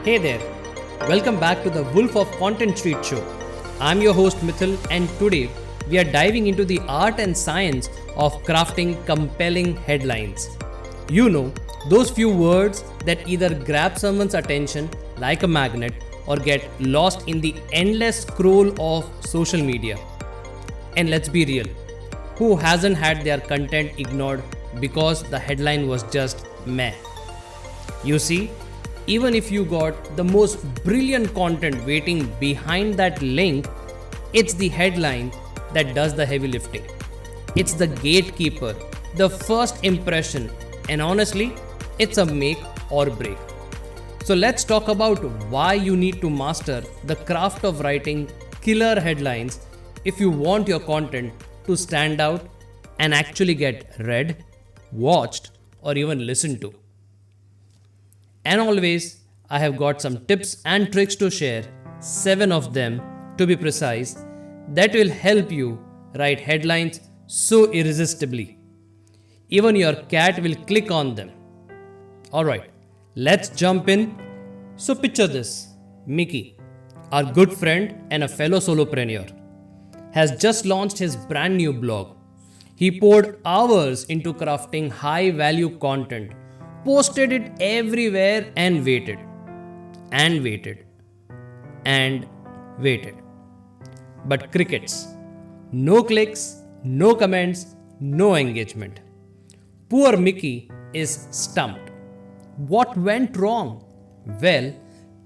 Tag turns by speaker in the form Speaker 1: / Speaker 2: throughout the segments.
Speaker 1: Hey there, welcome back to the Wolf of Content Street show. I'm your host Mithyll, and today we are diving into the art and science of crafting compelling headlines. You know, those few words that either grab someone's attention like a magnet or get lost in the endless scroll of social media. And let's be real, who hasn't had their content ignored because the headline was just meh? You see, even if you got the most brilliant content waiting behind that link, it's the headline that does the heavy lifting. It's the gatekeeper, the first impression, and honestly, it's a make or break. So let's talk about why you need to master the craft of writing killer headlines if you want your content to stand out and actually get read, watched, or even listened to. And always, I have got some tips and tricks to share, 7 of them to be precise, that will help you write headlines so irresistibly. Even your cat will click on them. Alright, let's jump in. So picture this, Mickey, our good friend and a fellow solopreneur, has just launched his brand new blog. He poured hours into crafting high value content, posted it everywhere and waited. But crickets. No clicks, no comments, no engagement. Poor Mickey is stumped. What went wrong? Well,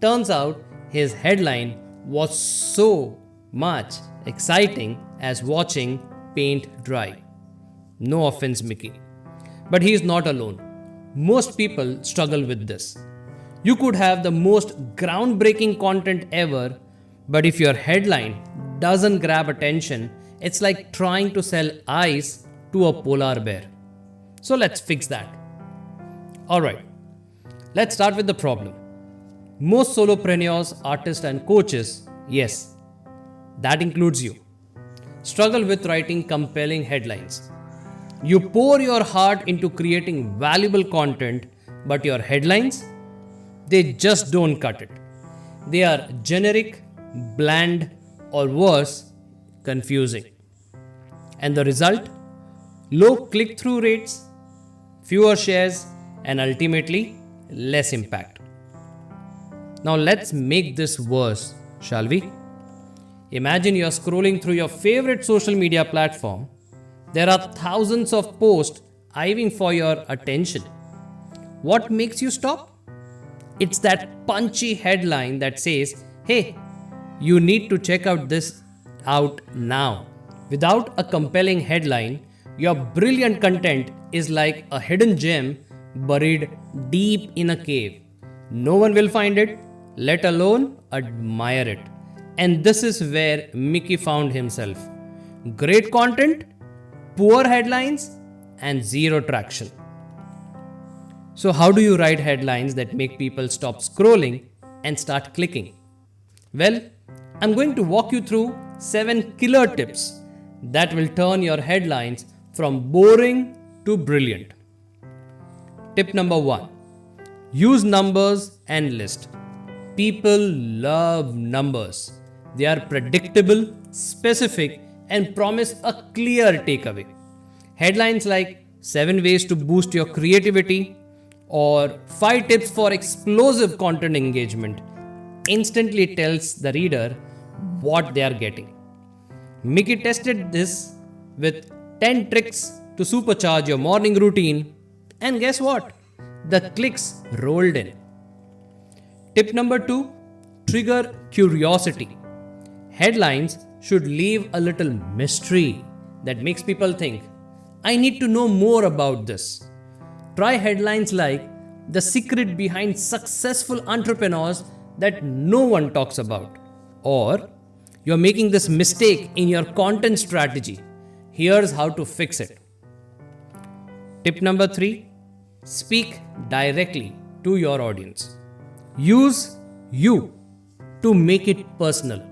Speaker 1: turns out his headline was so much exciting as watching paint dry. No offense, Mickey. But he is not alone. Most people struggle with this. You could have the most groundbreaking content ever, but if your headline doesn't grab attention, it's like trying to sell ice to a polar bear. So let's fix that. Alright, let's start with the problem. Most solopreneurs, artists, and coaches, yes, that includes you, struggle with writing compelling headlines. You pour your heart into creating valuable content, but your headlines, they just don't cut it. They are generic, bland, or worse, confusing. And the result? Low click-through rates, fewer shares, and ultimately, less impact. Now let's make this worse, shall we? Imagine you're scrolling through your favorite social media platform. There are thousands of posts eyeing for your attention. What makes you stop? It's that punchy headline that says, hey, you need to check this out now. Without a compelling headline, your brilliant content is like a hidden gem buried deep in a cave. No one will find it, let alone admire it. And this is where Mickey found himself. Great content, poor headlines, and zero traction. So how do you write headlines that make people stop scrolling and start clicking? Well, I'm going to walk you through 7 killer tips that will turn your headlines from boring to brilliant. Tip number 1. Use numbers and list. People love numbers. They are predictable, specific, and promise a clear takeaway. Headlines like 7 ways to boost your creativity or 5 tips for explosive content engagement instantly tells the reader what they are getting. Mickey tested this with 10 tricks to supercharge your morning routine, and guess what? The clicks rolled in. Tip number 2, trigger curiosity. Headlines should leave a little mystery that makes people think, I need to know more about this. Try headlines like the secret behind successful entrepreneurs that no one talks about. Or, you're making this mistake in your content strategy. Here's how to fix it. Tip number 3, speak directly to your audience. Use you to make it personal.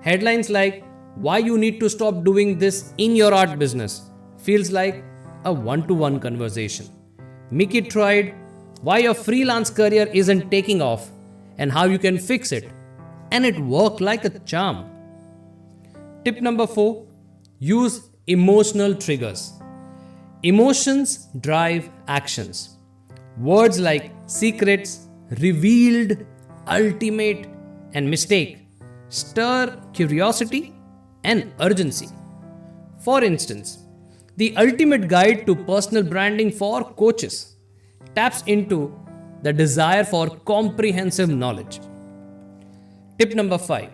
Speaker 1: Headlines like, why you need to stop doing this in your art business feels like a one-to-one conversation. Mickey tried why your freelance career isn't taking off and how you can fix it. And it worked like a charm. Tip number 4, use emotional triggers. Emotions drive actions. Words like secrets, revealed, ultimate, and mistake stir curiosity and urgency. For instance, the ultimate guide to personal branding for coaches taps into the desire for comprehensive knowledge. Tip number 5,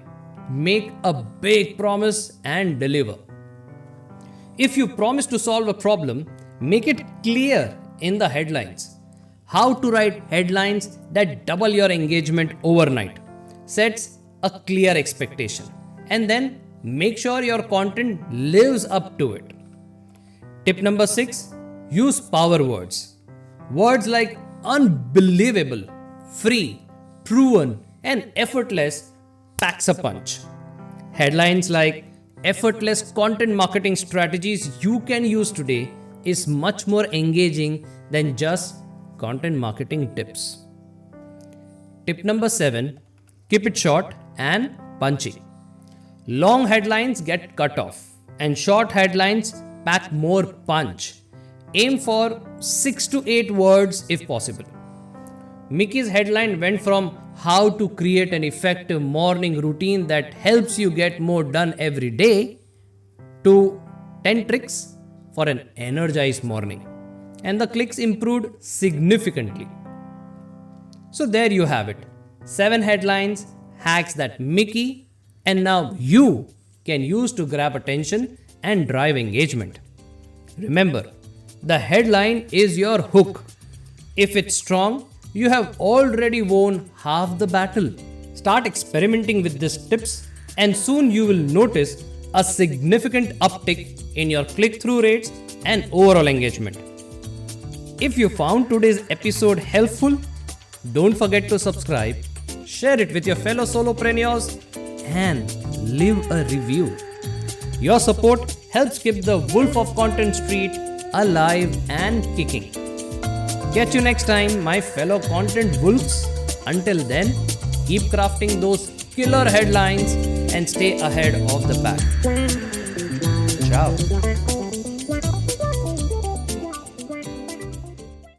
Speaker 1: make a big promise and deliver. If you promise to solve a problem, make it clear in the headlines. How to write headlines that double your engagement overnight sets a clear expectation, and then make sure your content lives up to it. Tip number 6, use power words. Words like unbelievable, free, proven, and effortless packs a punch. Headlines like effortless content marketing strategies you can use today is much more engaging than just content marketing tips. Tip number 7, keep it short and punchy. Long headlines get cut off and short headlines pack more punch. Aim for 6 to 8 words if possible. Mickey's headline went from how to create an effective morning routine that helps you get more done every day to 10 tricks for an energized morning. And the clicks improved significantly. So there you have it. 7 headlines, hacks that Mickey and now you can use to grab attention and drive engagement. Remember, the headline is your hook. If it's strong, you have already won half the battle. Start experimenting with these tips and soon you will notice a significant uptick in your click-through rates and overall engagement. If you found today's episode helpful, don't forget to subscribe, share it with your fellow solopreneurs, and leave a review. Your support helps keep the wolf of content street alive and kicking. Catch you next time, my fellow content wolves. Until then, keep crafting those killer headlines and stay ahead of the pack. Ciao.